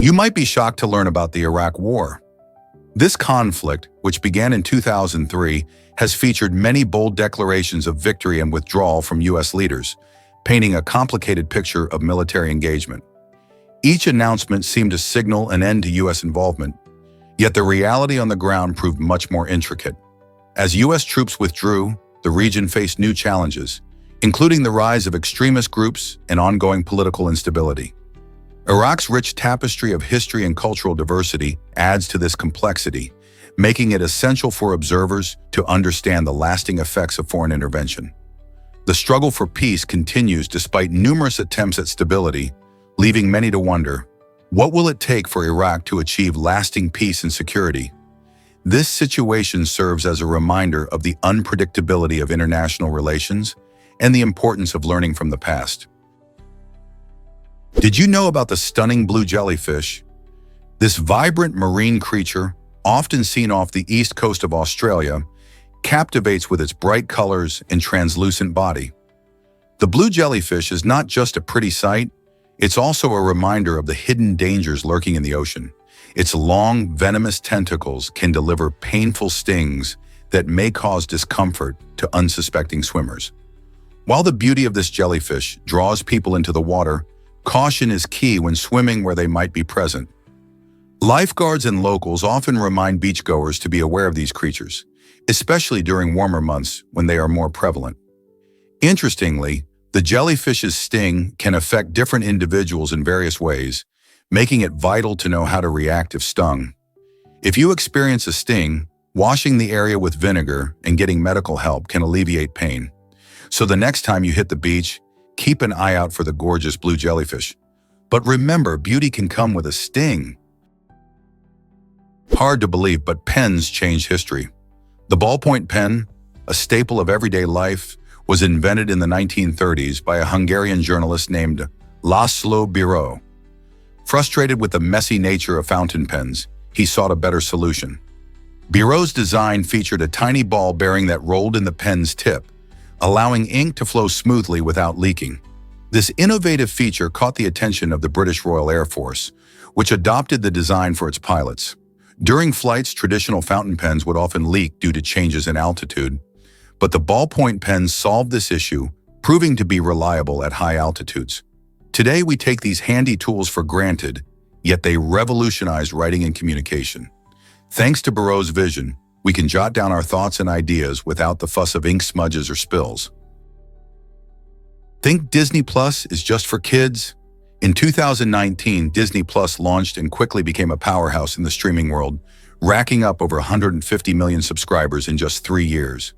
You might be shocked to learn about the Iraq War. This conflict, which began in 2003, has featured many bold declarations of victory and withdrawal from U.S. leaders, painting a complicated picture of military engagement. Each announcement seemed to signal an end to U.S. involvement, yet the reality on the ground proved much more intricate. As U.S. troops withdrew, the region faced new challenges, including the rise of extremist groups and ongoing political instability. Iraq's rich tapestry of history and cultural diversity adds to this complexity, making it essential for observers to understand the lasting effects of foreign intervention. The struggle for peace continues despite numerous attempts at stability, leaving many to wonder, what will it take for Iraq to achieve lasting peace and security? This situation serves as a reminder of the unpredictability of international relations and the importance of learning from the past. Did you know about the stunning blue jellyfish? This vibrant marine creature, often seen off the east coast of Australia, captivates with its bright colors and translucent body. The blue jellyfish is not just a pretty sight, it's also a reminder of the hidden dangers lurking in the ocean. Its long, venomous tentacles can deliver painful stings that may cause discomfort to unsuspecting swimmers. While the beauty of this jellyfish draws people into the water, caution is key when swimming where they might be present. Lifeguards and locals often remind beachgoers to be aware of these creatures, especially during warmer months when they are more prevalent. Interestingly, the jellyfish's sting can affect different individuals in various ways, making it vital to know how to react if stung. If you experience a sting, washing the area with vinegar and getting medical help can alleviate pain. So the next time you hit the beach, keep an eye out for the gorgeous blue jellyfish. But remember, beauty can come with a sting. Hard to believe, but pens change history. The ballpoint pen, a staple of everyday life, was invented in the 1930s by a Hungarian journalist named László Bíró. Frustrated with the messy nature of fountain pens, he sought a better solution. Biró's design featured a tiny ball bearing that rolled in the pen's tip, allowing ink to flow smoothly without leaking. This innovative feature caught the attention of the British Royal Air Force, which adopted the design for its pilots. During flights, traditional fountain pens would often leak due to changes in altitude, but the ballpoint pens solved this issue, proving to be reliable at high altitudes. Today, we take these handy tools for granted, yet they revolutionized writing and communication. Thanks to Biró's vision, we can jot down our thoughts and ideas without the fuss of ink smudges or spills. Think Disney Plus is just for kids? In 2019, Disney Plus launched and quickly became a powerhouse in the streaming world, racking up over 150 million subscribers in just 3 years.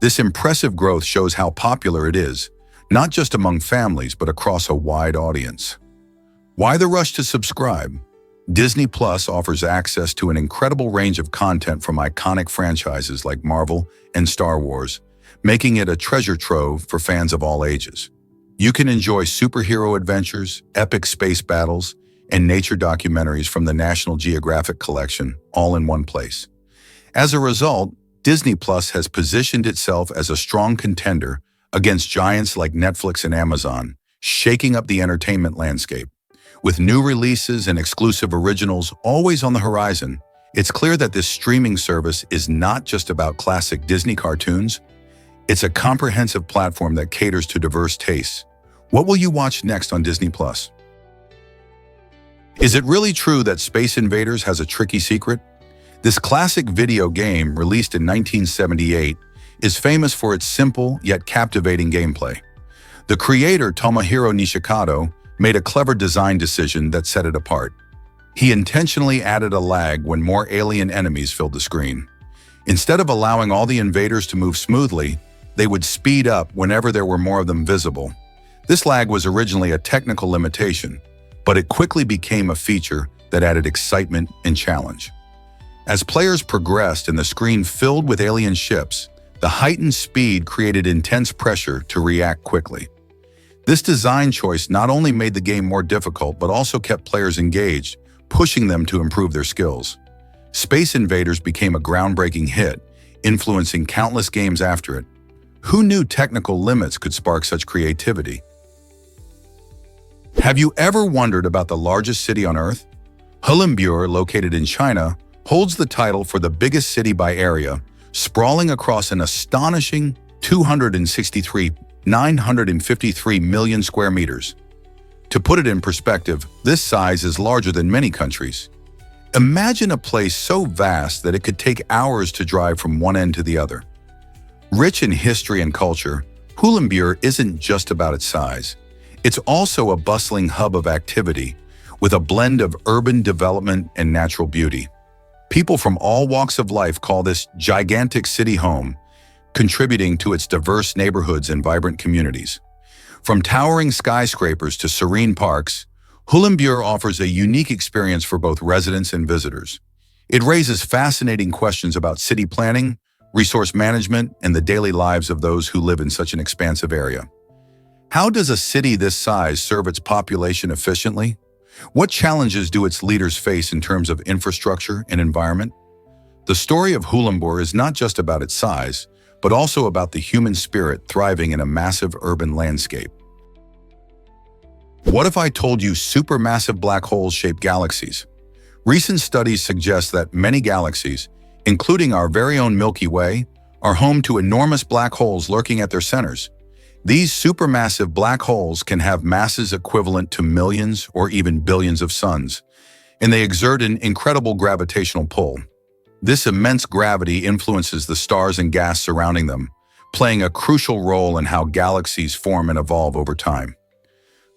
This impressive growth shows how popular it is, not just among families, but across a wide audience. Why the rush to subscribe? Disney Plus offers access to an incredible range of content from iconic franchises like Marvel and Star Wars, making it a treasure trove for fans of all ages. You can enjoy superhero adventures, epic space battles, and nature documentaries from the National Geographic collection, all in one place. As a result, Disney Plus has positioned itself as a strong contender against giants like Netflix and Amazon, shaking up the entertainment landscape. With new releases and exclusive originals always on the horizon, it's clear that this streaming service is not just about classic Disney cartoons. It's a comprehensive platform that caters to diverse tastes. What will you watch next on Disney Plus? Is it really true that Space Invaders has a tricky secret? This classic video game, released in 1978, is famous for its simple yet captivating gameplay. The creator, Tomohiro Nishikado, made a clever design decision that set it apart. He intentionally added a lag when more alien enemies filled the screen. Instead of allowing all the invaders to move smoothly, they would speed up whenever there were more of them visible. This lag was originally a technical limitation, but it quickly became a feature that added excitement and challenge. As players progressed and the screen filled with alien ships, the heightened speed created intense pressure to react quickly. This design choice not only made the game more difficult, but also kept players engaged, pushing them to improve their skills. Space Invaders became a groundbreaking hit, influencing countless games after it. Who knew technical limits could spark such creativity? Have you ever wondered about the largest city on Earth? Hulunbuir, located in China, holds the title for the biggest city by area, sprawling across an astonishing 953 million square meters. To put it in perspective, this size is larger than many countries. Imagine a place so vast that it could take hours to drive from one end to the other. Rich in history and culture, Hulunbuir isn't just about its size. It's also a bustling hub of activity, with a blend of urban development and natural beauty. People from all walks of life call this gigantic city home, contributing to its diverse neighborhoods and vibrant communities. From towering skyscrapers to serene parks, Hulunbuir offers a unique experience for both residents and visitors. It raises fascinating questions about city planning, resource management, and the daily lives of those who live in such an expansive area. How does a city this size serve its population efficiently? What challenges do its leaders face in terms of infrastructure and environment? The story of Hulunbuir is not just about its size, but also about the human spirit thriving in a massive urban landscape. What if I told you supermassive black holes shape galaxies? Recent studies suggest that many galaxies, including our very own Milky Way, are home to enormous black holes lurking at their centers. These supermassive black holes can have masses equivalent to millions or even billions of suns, and they exert an incredible gravitational pull. This immense gravity influences the stars and gas surrounding them, playing a crucial role in how galaxies form and evolve over time.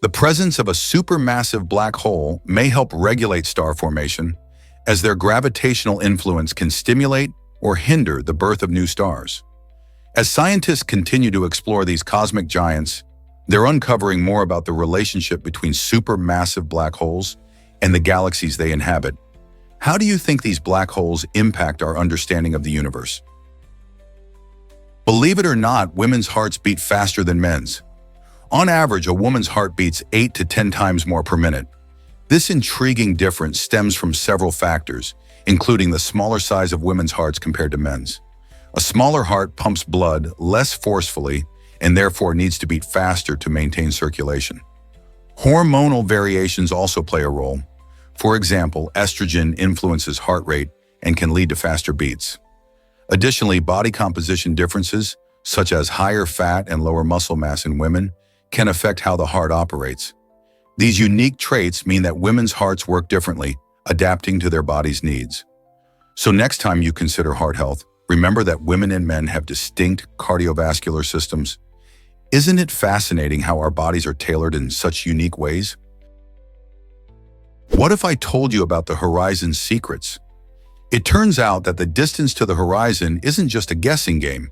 The presence of a supermassive black hole may help regulate star formation, as their gravitational influence can stimulate or hinder the birth of new stars. As scientists continue to explore these cosmic giants, they're uncovering more about the relationship between supermassive black holes and the galaxies they inhabit. How do you think these black holes impact our understanding of the universe? Believe it or not, women's hearts beat faster than men's. On average, a woman's heart beats 8 to 10 times more per minute. This intriguing difference stems from several factors, including the smaller size of women's hearts compared to men's. A smaller heart pumps blood less forcefully and therefore needs to beat faster to maintain circulation. Hormonal variations also play a role. For example, estrogen influences heart rate and can lead to faster beats. Additionally, body composition differences, such as higher fat and lower muscle mass in women, can affect how the heart operates. These unique traits mean that women's hearts work differently, adapting to their body's needs. So next time you consider heart health, remember that women and men have distinct cardiovascular systems. Isn't it fascinating how our bodies are tailored in such unique ways? What if I told you about the horizon's secrets? It turns out that the distance to the horizon isn't just a guessing game.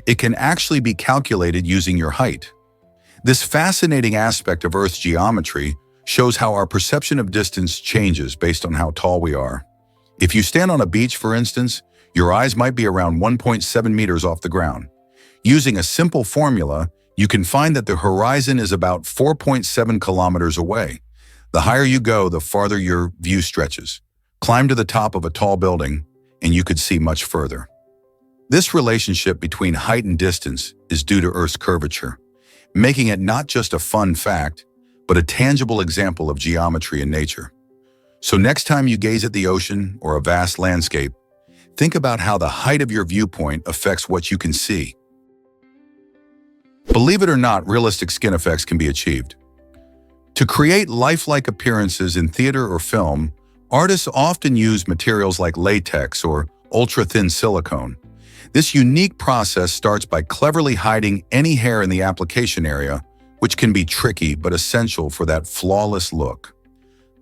It can actually be calculated using your height. This fascinating aspect of Earth's geometry shows how our perception of distance changes based on how tall we are. If you stand on a beach, for instance, your eyes might be around 1.7 meters off the ground. Using a simple formula, you can find that the horizon is about 4.7 kilometers away. The higher you go, the farther your view stretches. Climb to the top of a tall building, and you could see much further. This relationship between height and distance is due to Earth's curvature, making it not just a fun fact, but a tangible example of geometry in nature. So next time you gaze at the ocean or a vast landscape, think about how the height of your viewpoint affects what you can see. Believe it or not, realistic skin effects can be achieved. To create lifelike appearances in theater or film, artists often use materials like latex or ultra-thin silicone. This unique process starts by cleverly hiding any hair in the application area, which can be tricky but essential for that flawless look.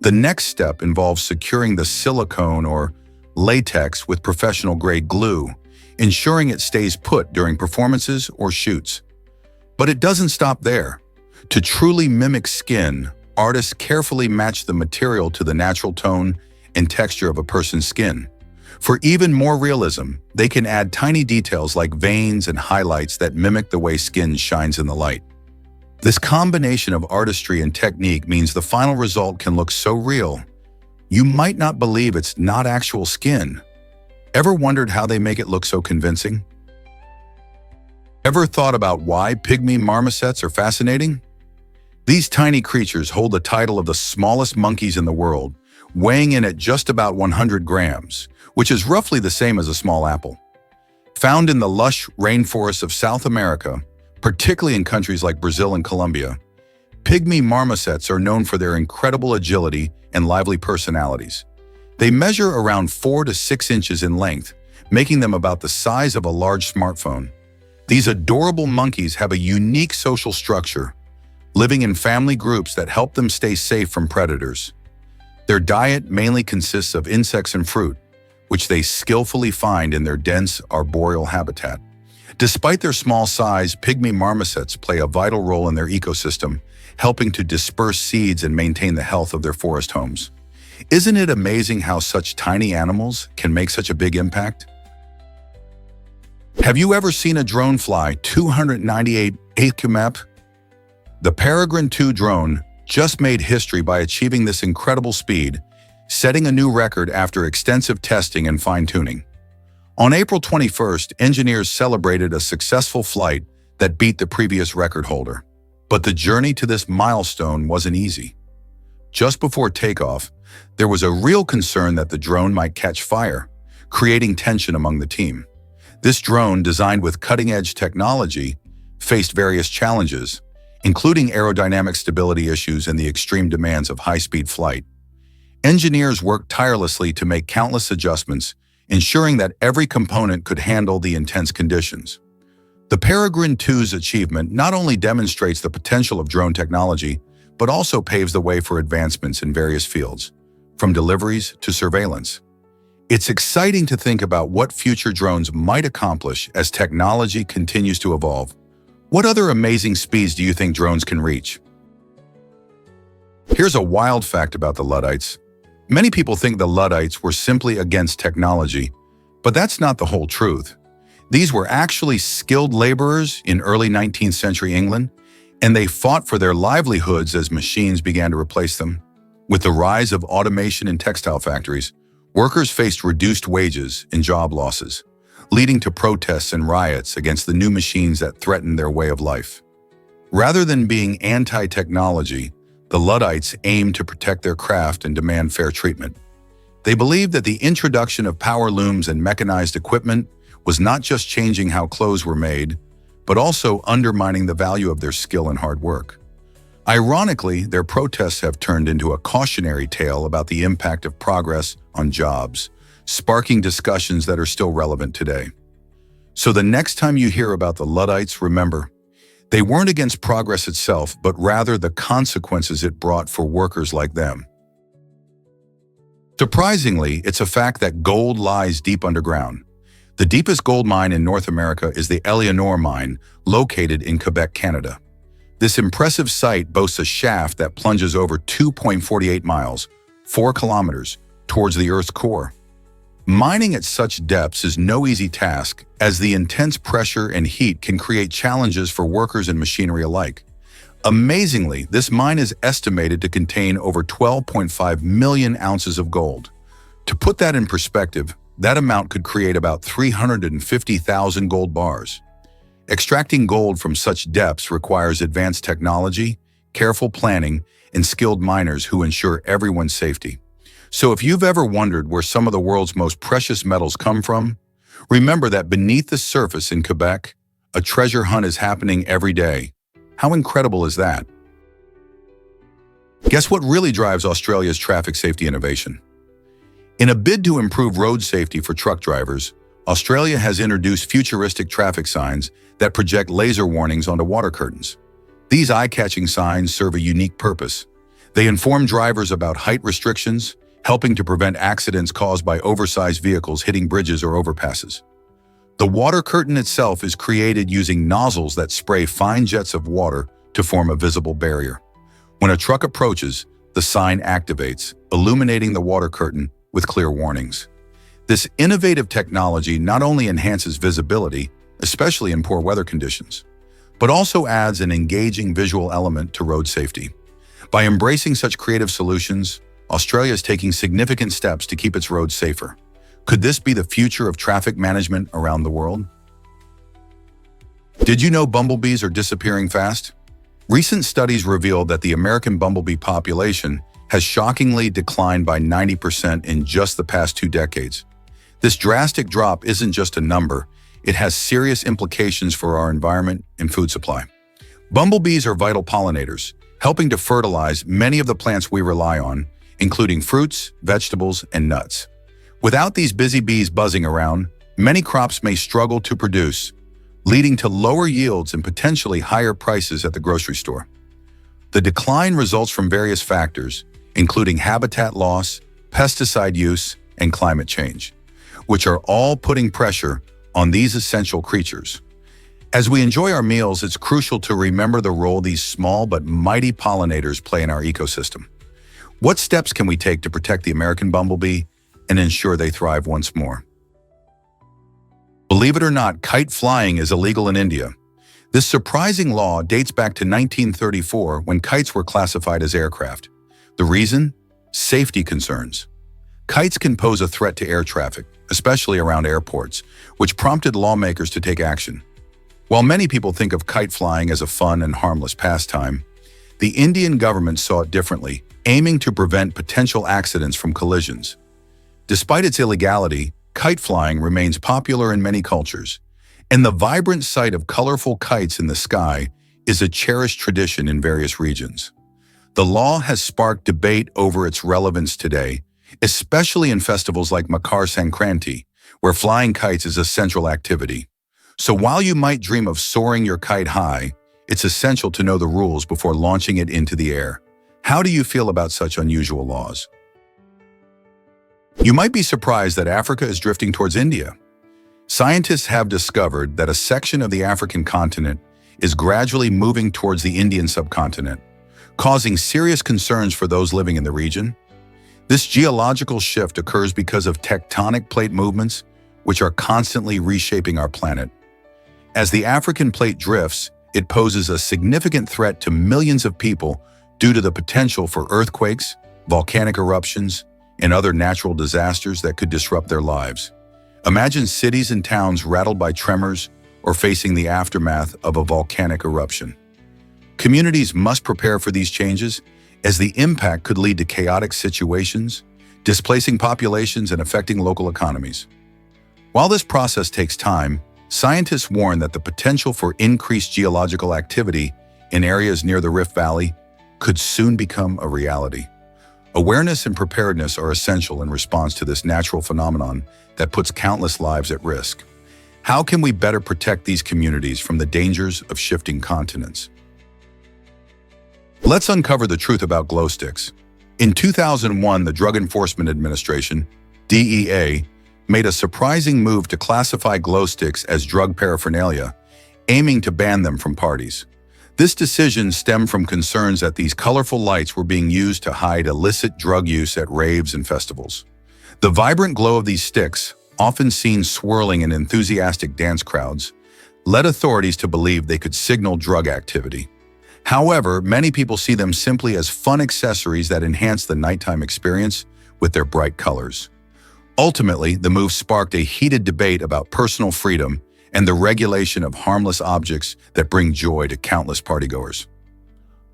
The next step involves securing the silicone or latex with professional-grade glue, ensuring it stays put during performances or shoots. But it doesn't stop there. To truly mimic skin, artists carefully match the material to the natural tone and texture of a person's skin. For even more realism, they can add tiny details like veins and highlights that mimic the way skin shines in the light. This combination of artistry and technique means the final result can look so real, you might not believe it's not actual skin. Ever wondered how they make it look so convincing? Ever thought about why pygmy marmosets are fascinating? These tiny creatures hold the title of the smallest monkeys in the world, weighing in at just about 100 grams, which is roughly the same as a small apple. Found in the lush rainforests of South America, particularly in countries like Brazil and Colombia, pygmy marmosets are known for their incredible agility and lively personalities. They measure around 4 to 6 inches in length, making them about the size of a large smartphone. These adorable monkeys have a unique social structure, living in family groups that help them stay safe from predators. Their diet mainly consists of insects and fruit, which they skillfully find in their dense arboreal habitat. Despite their small size, pygmy marmosets play a vital role in their ecosystem, helping to disperse seeds and maintain the health of their forest homes. Isn't it amazing how such tiny animals can make such a big impact? Have you ever seen a drone fly 298 km? The Peregrine 2 drone just made history by achieving this incredible speed, setting a new record after extensive testing and fine-tuning. On April 21st, engineers celebrated a successful flight that beat the previous record holder. But the journey to this milestone wasn't easy. Just before takeoff, there was a real concern that the drone might catch fire, creating tension among the team. This drone, designed with cutting-edge technology, faced various challenges, including aerodynamic stability issues and the extreme demands of high-speed flight. Engineers worked tirelessly to make countless adjustments, ensuring that every component could handle the intense conditions. The Peregrine 2's achievement not only demonstrates the potential of drone technology, but also paves the way for advancements in various fields, from deliveries to surveillance. It's exciting to think about what future drones might accomplish as technology continues to evolve. What other amazing speeds do you think drones can reach? Here's a wild fact about the Luddites. Many people think the Luddites were simply against technology, but that's not the whole truth. These were actually skilled laborers in early 19th century England, and they fought for their livelihoods as machines began to replace them. With the rise of automation in textile factories, workers faced reduced wages and job losses, leading to protests and riots against the new machines that threatened their way of life. Rather than being anti-technology, the Luddites aimed to protect their craft and demand fair treatment. They believed that the introduction of power looms and mechanized equipment was not just changing how clothes were made, but also undermining the value of their skill and hard work. Ironically, their protests have turned into a cautionary tale about the impact of progress on jobs, sparking discussions that are still relevant today. So the next time you hear about the Luddites, remember, they weren't against progress itself, but rather the consequences it brought for workers like them. Surprisingly, it's a fact that gold lies deep underground. The deepest gold mine in North America is the Éléonore mine, located in Quebec, Canada. This impressive site boasts a shaft that plunges over 2.48 miles, 4 kilometers, towards the Earth's core. Mining at such depths is no easy task, as the intense pressure and heat can create challenges for workers and machinery alike. Amazingly, this mine is estimated to contain over 12.5 million ounces of gold. To put that in perspective, that amount could create about 350,000 gold bars. Extracting gold from such depths requires advanced technology, careful planning, and skilled miners who ensure everyone's safety. So if you've ever wondered where some of the world's most precious metals come from, remember that beneath the surface in Quebec, a treasure hunt is happening every day. How incredible is that? Guess what really drives Australia's traffic safety innovation? In a bid to improve road safety for truck drivers, Australia has introduced futuristic traffic signs that project laser warnings onto water curtains. These eye-catching signs serve a unique purpose. They inform drivers about height restrictions, helping to prevent accidents caused by oversized vehicles hitting bridges or overpasses. The water curtain itself is created using nozzles that spray fine jets of water to form a visible barrier. When a truck approaches, the sign activates, illuminating the water curtain with clear warnings. This innovative technology not only enhances visibility, especially in poor weather conditions, but also adds an engaging visual element to road safety. By embracing such creative solutions, Australia is taking significant steps to keep its roads safer. Could this be the future of traffic management around the world? Did you know bumblebees are disappearing fast? Recent studies reveal that the American bumblebee population has shockingly declined by 90% in just the past 2 decades. This drastic drop isn't just a number, it has serious implications for our environment and food supply. Bumblebees are vital pollinators, helping to fertilize many of the plants we rely on, including fruits, vegetables, and nuts. Without these busy bees buzzing around, many crops may struggle to produce, leading to lower yields and potentially higher prices at the grocery store. The decline results from various factors, including habitat loss, pesticide use, and climate change, which are all putting pressure on these essential creatures. As we enjoy our meals, it's crucial to remember the role these small but mighty pollinators play in our ecosystem. What steps can we take to protect the American bumblebee and ensure they thrive once more? Believe it or not, kite flying is illegal in India. This surprising law dates back to 1934 when kites were classified as aircraft. The reason? Safety concerns. Kites can pose a threat to air traffic, especially around airports, which prompted lawmakers to take action. While many people think of kite flying as a fun and harmless pastime, the Indian government saw it differently, aiming to prevent potential accidents from collisions. Despite its illegality, kite flying remains popular in many cultures, and the vibrant sight of colorful kites in the sky is a cherished tradition in various regions. The law has sparked debate over its relevance today, especially in festivals like Makar Sankranti, where flying kites is a central activity. So while you might dream of soaring your kite high, it's essential to know the rules before launching it into the air. How do you feel about such unusual laws? You might be surprised that Africa is drifting towards India. Scientists have discovered that a section of the African continent is gradually moving towards the Indian subcontinent, causing serious concerns for those living in the region. This geological shift occurs because of tectonic plate movements, which are constantly reshaping our planet. As the African plate drifts, it poses a significant threat to millions of people due to the potential for earthquakes, volcanic eruptions, and other natural disasters that could disrupt their lives. Imagine cities and towns rattled by tremors or facing the aftermath of a volcanic eruption. Communities must prepare for these changes, as the impact could lead to chaotic situations, displacing populations and affecting local economies. While this process takes time, scientists warn that the potential for increased geological activity in areas near the Rift Valley could soon become a reality. Awareness and preparedness are essential in response to this natural phenomenon that puts countless lives at risk. How can we better protect these communities from the dangers of shifting continents? Let's uncover the truth about glow sticks. In 2001, the Drug Enforcement Administration, DEA, made a surprising move to classify glow sticks as drug paraphernalia, aiming to ban them from parties. This decision stemmed from concerns that these colorful lights were being used to hide illicit drug use at raves and festivals. The vibrant glow of these sticks, often seen swirling in enthusiastic dance crowds, led authorities to believe they could signal drug activity. However, many people see them simply as fun accessories that enhance the nighttime experience with their bright colors. Ultimately, the move sparked a heated debate about personal freedom and the regulation of harmless objects that bring joy to countless partygoers.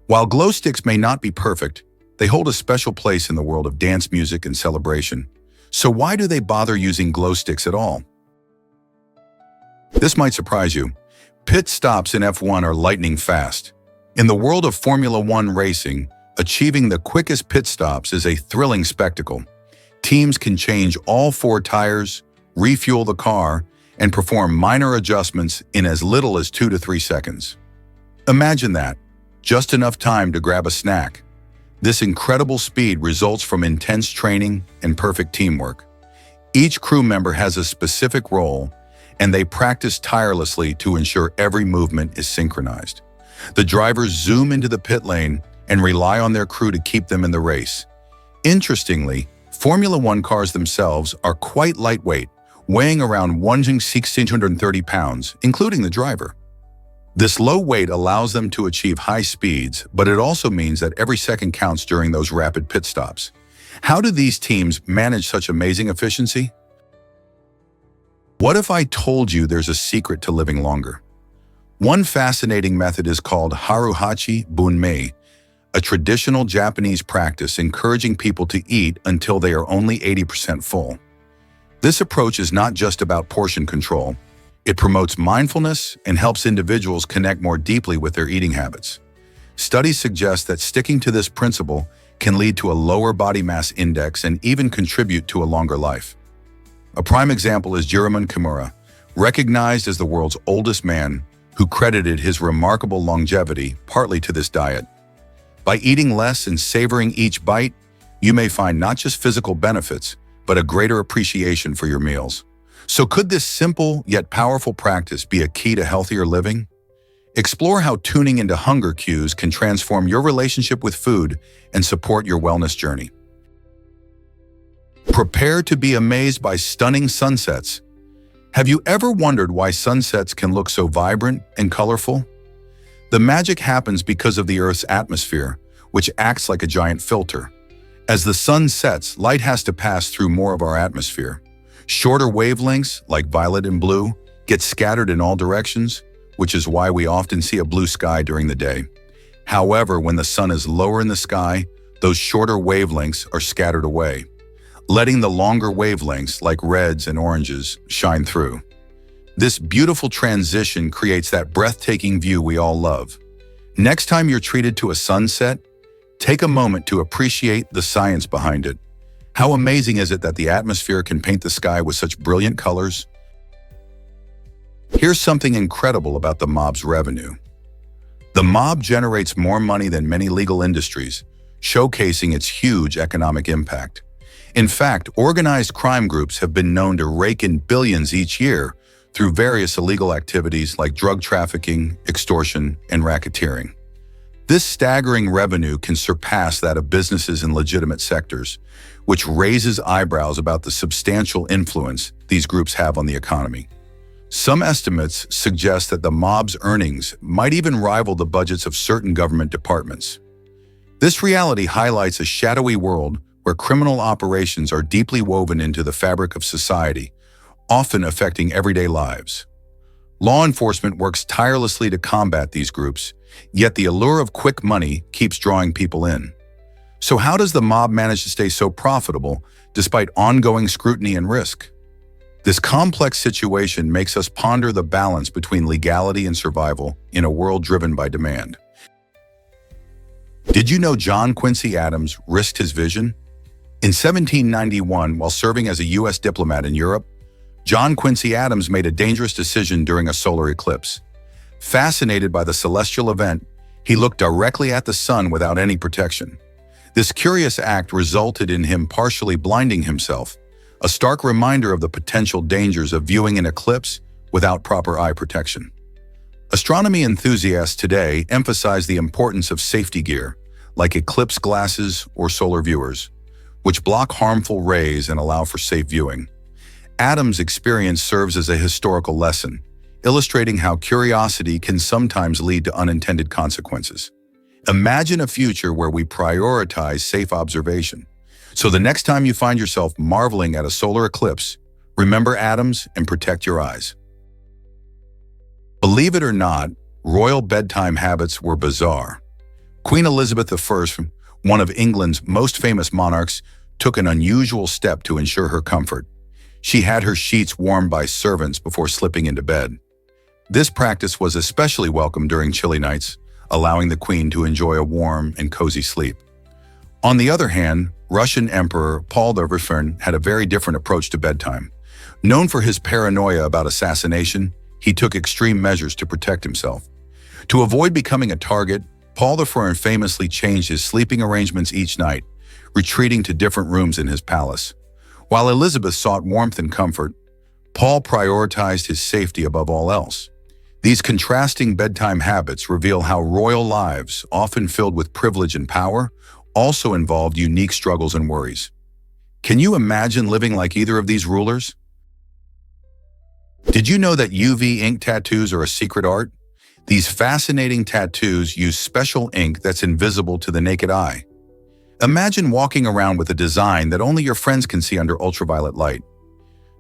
While glow sticks may not be perfect, they hold a special place in the world of dance music and celebration. So why do they bother using glow sticks at all? This might surprise you. Pit stops in F1 are lightning fast. In the world of Formula One racing, achieving the quickest pit stops is a thrilling spectacle. Teams can change all 4 tires, refuel the car, and perform minor adjustments in as little as 2 to 3 seconds. Imagine that, just enough time to grab a snack. This incredible speed results from intense training and perfect teamwork. Each crew member has a specific role, and they practice tirelessly to ensure every movement is synchronized. The drivers zoom into the pit lane and rely on their crew to keep them in the race. Interestingly, Formula One cars themselves are quite lightweight, weighing around 1,630 pounds, including the driver. This low weight allows them to achieve high speeds, but it also means that every second counts during those rapid pit stops. How do these teams manage such amazing efficiency? What if I told you there's a secret to living longer? One fascinating method is called Haruhachi Bunmei, a traditional Japanese practice encouraging people to eat until they are only 80% full. This approach is not just about portion control. It promotes mindfulness and helps individuals connect more deeply with their eating habits. Studies suggest that sticking to this principle can lead to a lower body mass index and even contribute to a longer life. A prime example is Jiramun Kimura, recognized as the world's oldest man, who credited his remarkable longevity partly to this diet. By eating less and savoring each bite, you may find not just physical benefits, but a greater appreciation for your meals. So could this simple yet powerful practice be a key to healthier living? Explore how tuning into hunger cues can transform your relationship with food and support your wellness journey. Prepare to be amazed by stunning sunsets. Have you ever wondered why sunsets can look so vibrant and colorful? The magic happens because of the Earth's atmosphere, which acts like a giant filter. As the sun sets, light has to pass through more of our atmosphere. Shorter wavelengths, like violet and blue, get scattered in all directions, which is why we often see a blue sky during the day. However, when the sun is lower in the sky, those shorter wavelengths are scattered away, letting the longer wavelengths, like reds and oranges, shine through. This beautiful transition creates that breathtaking view we all love. Next time you're treated to a sunset, take a moment to appreciate the science behind it. How amazing is it that the atmosphere can paint the sky with such brilliant colors? Here's something incredible about the mob's revenue. The mob generates more money than many legal industries, showcasing its huge economic impact. In fact, organized crime groups have been known to rake in billions each year through various illegal activities like drug trafficking, extortion, and racketeering. This staggering revenue can surpass that of businesses in legitimate sectors, which raises eyebrows about the substantial influence these groups have on the economy. Some estimates suggest that the mob's earnings might even rival the budgets of certain government departments. This reality highlights a shadowy world where criminal operations are deeply woven into the fabric of society, often affecting everyday lives. Law enforcement works tirelessly to combat these groups, yet the allure of quick money keeps drawing people in. So how does the mob manage to stay so profitable despite ongoing scrutiny and risk? This complex situation makes us ponder the balance between legality and survival in a world driven by demand. Did you know John Quincy Adams risked his vision? In 1791, while serving as a U.S. diplomat in Europe, John Quincy Adams made a dangerous decision during a solar eclipse. Fascinated by the celestial event, he looked directly at the sun without any protection. This curious act resulted in him partially blinding himself, a stark reminder of the potential dangers of viewing an eclipse without proper eye protection. Astronomy enthusiasts today emphasize the importance of safety gear, like eclipse glasses or solar viewers, which block harmful rays and allow for safe viewing. Adams' experience serves as a historical lesson, illustrating how curiosity can sometimes lead to unintended consequences. Imagine a future where we prioritize safe observation. So the next time you find yourself marveling at a solar eclipse, remember Adams and protect your eyes. Believe it or not, royal bedtime habits were bizarre. Queen Elizabeth I, one of England's most famous monarchs, took an unusual step to ensure her comfort. She had her sheets warmed by servants before slipping into bed. This practice was especially welcome during chilly nights, allowing the queen to enjoy a warm and cozy sleep. On the other hand, Russian Emperor Paul I had a very different approach to bedtime. Known for his paranoia about assassination, he took extreme measures to protect himself. To avoid becoming a target, Paul I famously changed his sleeping arrangements each night, retreating to different rooms in his palace. While Elizabeth sought warmth and comfort, Paul prioritized his safety above all else. These contrasting bedtime habits reveal how royal lives, often filled with privilege and power, also involved unique struggles and worries. Can you imagine living like either of these rulers? Did you know that UV ink tattoos are a secret art? These fascinating tattoos use special ink that's invisible to the naked eye. Imagine walking around with a design that only your friends can see under ultraviolet light.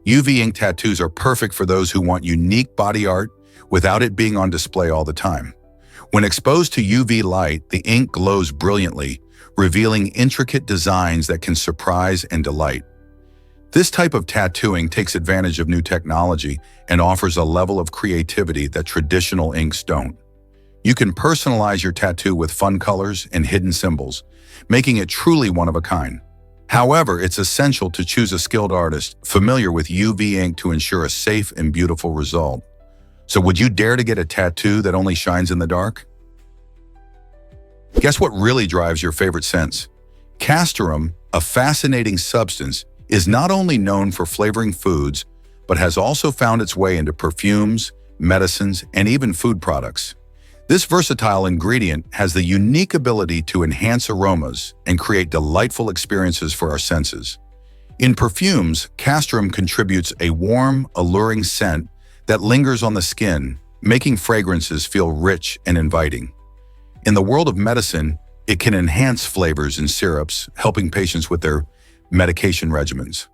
UV ink tattoos are perfect for those who want unique body art without it being on display all the time. When exposed to UV light, the ink glows brilliantly, revealing intricate designs that can surprise and delight. This type of tattooing takes advantage of new technology and offers a level of creativity that traditional inks don't. You can personalize your tattoo with fun colors and hidden symbols, making it truly one of a kind. However, it's essential to choose a skilled artist familiar with UV ink to ensure a safe and beautiful result. So would you dare to get a tattoo that only shines in the dark? Guess what really drives your favorite scents? Castoreum, a fascinating substance, is not only known for flavoring foods, but has also found its way into perfumes, medicines, and even food products. This versatile ingredient has the unique ability to enhance aromas and create delightful experiences for our senses. In perfumes, castoreum contributes a warm, alluring scent that lingers on the skin, making fragrances feel rich and inviting. In the world of medicine, it can enhance flavors in syrups, helping patients with their medication regimens.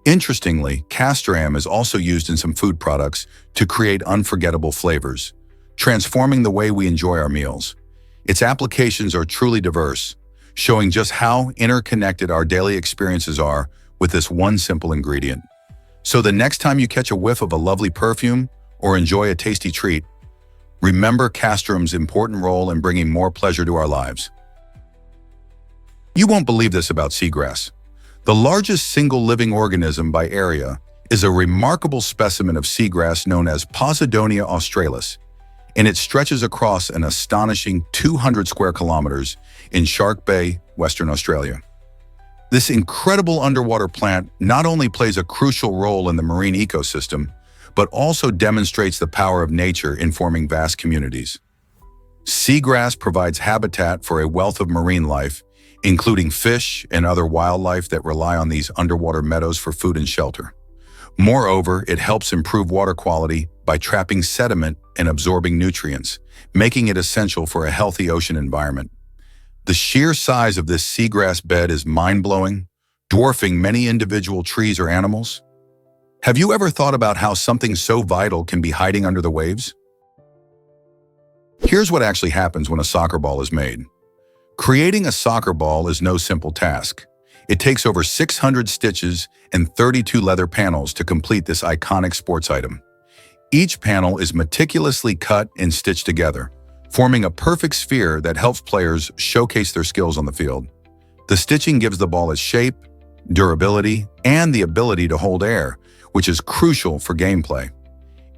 Interestingly, castoreum is also used in some food products to create unforgettable flavors, transforming the way we enjoy our meals. Its applications are truly diverse, showing just how interconnected our daily experiences are with this one simple ingredient. So the next time you catch a whiff of a lovely perfume or enjoy a tasty treat, remember castoreum's important role in bringing more pleasure to our lives. You won't believe this about seagrass. The largest single living organism by area is a remarkable specimen of seagrass known as Posidonia australis, and it stretches across an astonishing 200 square kilometers in Shark Bay, Western Australia. This incredible underwater plant not only plays a crucial role in the marine ecosystem, but also demonstrates the power of nature in forming vast communities. Seagrass provides habitat for a wealth of marine life, including fish and other wildlife that rely on these underwater meadows for food and shelter. Moreover, it helps improve water quality by trapping sediment and absorbing nutrients, making it essential for a healthy ocean environment. The sheer size of this seagrass bed is mind-blowing, dwarfing many individual trees or animals. Have you ever thought about how something so vital can be hiding under the waves? Here's what actually happens when a soccer ball is made. Creating a soccer ball is no simple task. It takes over 600 stitches and 32 leather panels to complete this iconic sports item. Each panel is meticulously cut and stitched together, forming a perfect sphere that helps players showcase their skills on the field. The stitching gives the ball its shape, durability, and the ability to hold air, which is crucial for gameplay.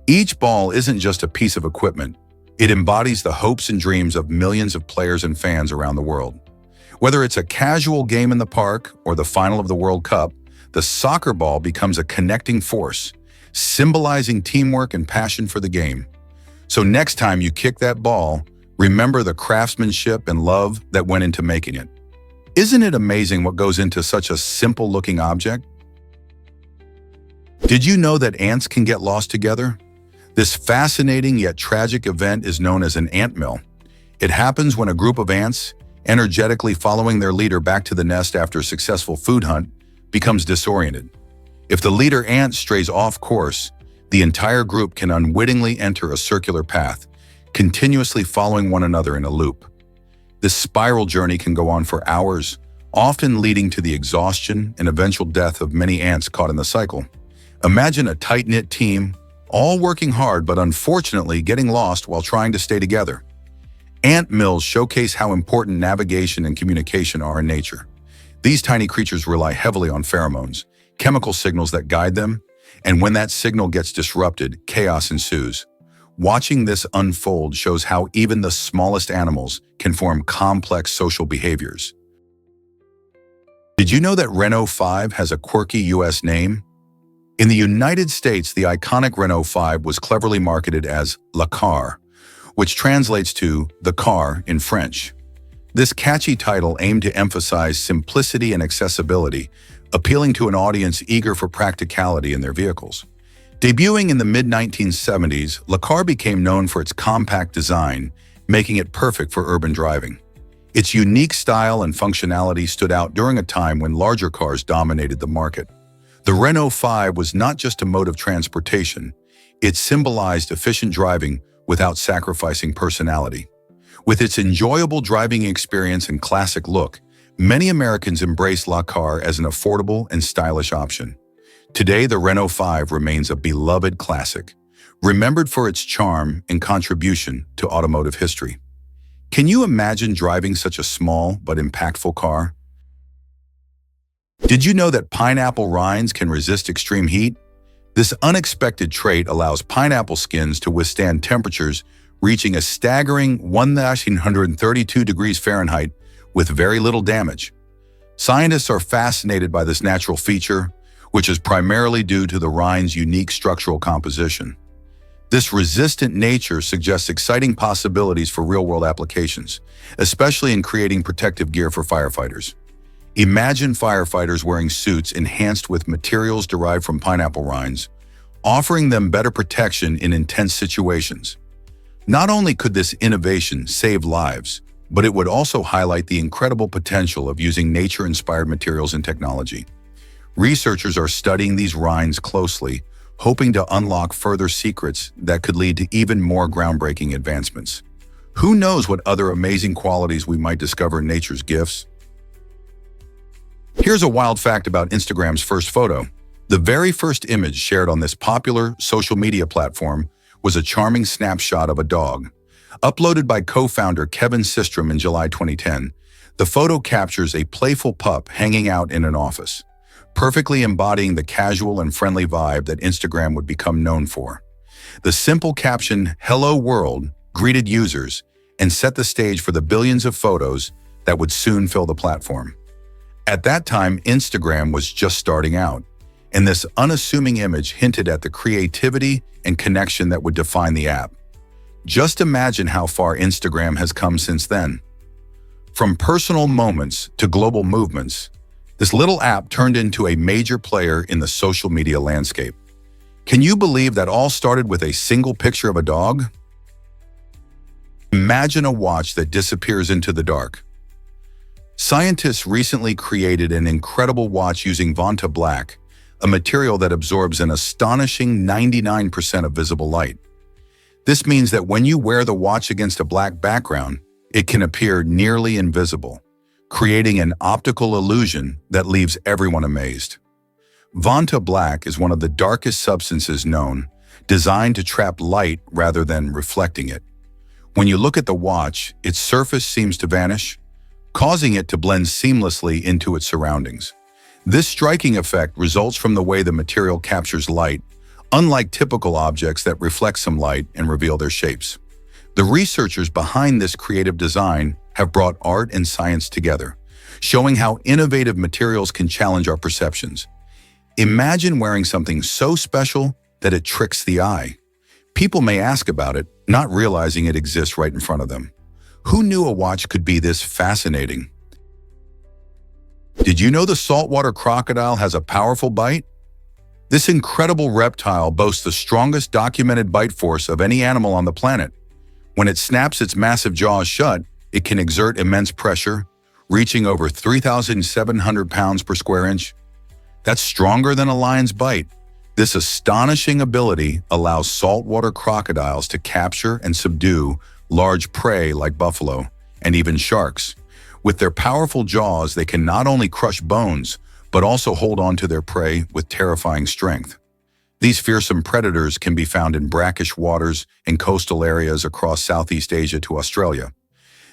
Each ball isn't just a piece of equipment. It embodies the hopes and dreams of millions of players and fans around the world. Whether it's a casual game in the park or the final of the World Cup, the soccer ball becomes a connecting force, symbolizing teamwork and passion for the game. So next time you kick that ball, remember the craftsmanship and love that went into making it. Isn't it amazing what goes into such a simple-looking object? Did you know that ants can get lost together? This fascinating yet tragic event is known as an ant mill. It happens when a group of ants, energetically following their leader back to the nest after a successful food hunt, becomes disoriented. If the leader ant strays off course, the entire group can unwittingly enter a circular path, continuously following one another in a loop. This spiral journey can go on for hours, often leading to the exhaustion and eventual death of many ants caught in the cycle. Imagine a tight-knit team, all working hard but unfortunately getting lost while trying to stay together. Ant mills showcase how important navigation and communication are in nature. These tiny creatures rely heavily on pheromones, chemical signals that guide them, and when that signal gets disrupted, chaos ensues. Watching this unfold shows how even the smallest animals can form complex social behaviors. Did you know that Renault 5 has a quirky US name? In the United States, the iconic Renault 5 was cleverly marketed as La Car, which translates to the car in French. This catchy title aimed to emphasize simplicity and accessibility, appealing to an audience eager for practicality in their vehicles. Debuting in the mid-1970s, La Car became known for its compact design, making it perfect for urban driving. Its unique style and functionality stood out during a time when larger cars dominated the market. The Renault 5 was not just a mode of transportation, it symbolized efficient driving without sacrificing personality. With its enjoyable driving experience and classic look, many Americans embrace la car as an affordable and stylish option. Today, the Renault 5 remains a beloved classic, remembered for its charm and contribution to automotive history. Can you imagine driving such a small but impactful car? Did you know that pineapple rinds can resist extreme heat? This unexpected trait allows pineapple skins to withstand temperatures reaching a staggering 1,932 degrees Fahrenheit with very little damage. Scientists are fascinated by this natural feature, which is primarily due to the rind's unique structural composition. This resistant nature suggests exciting possibilities for real-world applications, especially in creating protective gear for firefighters. Imagine firefighters wearing suits enhanced with materials derived from pineapple rinds, offering them better protection in intense situations. Not only could this innovation save lives, but it would also highlight the incredible potential of using nature-inspired materials and technology. Researchers are studying these rinds closely, hoping to unlock further secrets that could lead to even more groundbreaking advancements. Who knows what other amazing qualities we might discover in nature's gifts? Here's a wild fact about Instagram's first photo. The very first image shared on this popular social media platform was a charming snapshot of a dog. Uploaded by co-founder Kevin Systrom in July 2010, the photo captures a playful pup hanging out in an office, perfectly embodying the casual and friendly vibe that Instagram would become known for. The simple caption, "Hello World," greeted users and set the stage for the billions of photos that would soon fill the platform. At that time, Instagram was just starting out, and this unassuming image hinted at the creativity and connection that would define the app. Just imagine how far Instagram has come since then. From personal moments to global movements, this little app turned into a major player in the social media landscape. Can you believe that all started with a single picture of a dog? Imagine a watch that disappears into the dark. Scientists recently created an incredible watch using Vanta Black, a material that absorbs an astonishing 99% of visible light. This means that when you wear the watch against a black background, it can appear nearly invisible, creating an optical illusion that leaves everyone amazed. Vanta Black is one of the darkest substances known, designed to trap light rather than reflecting it. When you look at the watch, its surface seems to vanish, causing it to blend seamlessly into its surroundings. This striking effect results from the way the material captures light, unlike typical objects that reflect some light and reveal their shapes. The researchers behind this creative design have brought art and science together, showing how innovative materials can challenge our perceptions. Imagine wearing something so special that it tricks the eye. People may ask about it, not realizing it exists right in front of them. Who knew a watch could be this fascinating? Did you know the saltwater crocodile has a powerful bite? This incredible reptile boasts the strongest documented bite force of any animal on the planet. When it snaps its massive jaws shut, it can exert immense pressure, reaching over 3,700 pounds per square inch. That's stronger than a lion's bite. This astonishing ability allows saltwater crocodiles to capture and subdue large prey like buffalo and even sharks. With their powerful jaws, they can not only crush bones, but also hold on to their prey with terrifying strength. These fearsome predators can be found in brackish waters and coastal areas across Southeast Asia to Australia.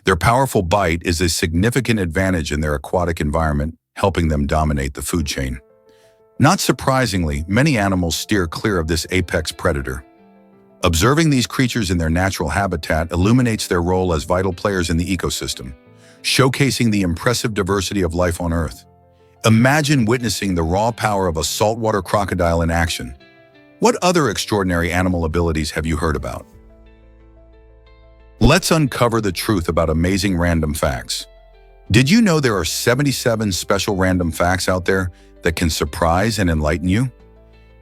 Their powerful bite is a significant advantage in their aquatic environment, helping them dominate the food chain. Not surprisingly, many animals steer clear of this apex predator. Observing these creatures in their natural habitat illuminates their role as vital players in the ecosystem, showcasing the impressive diversity of life on Earth. Imagine witnessing the raw power of a saltwater crocodile in action. What other extraordinary animal abilities have you heard about? Let's uncover the truth about amazing random facts. Did you know there are 77 special random facts out there that can surprise and enlighten you?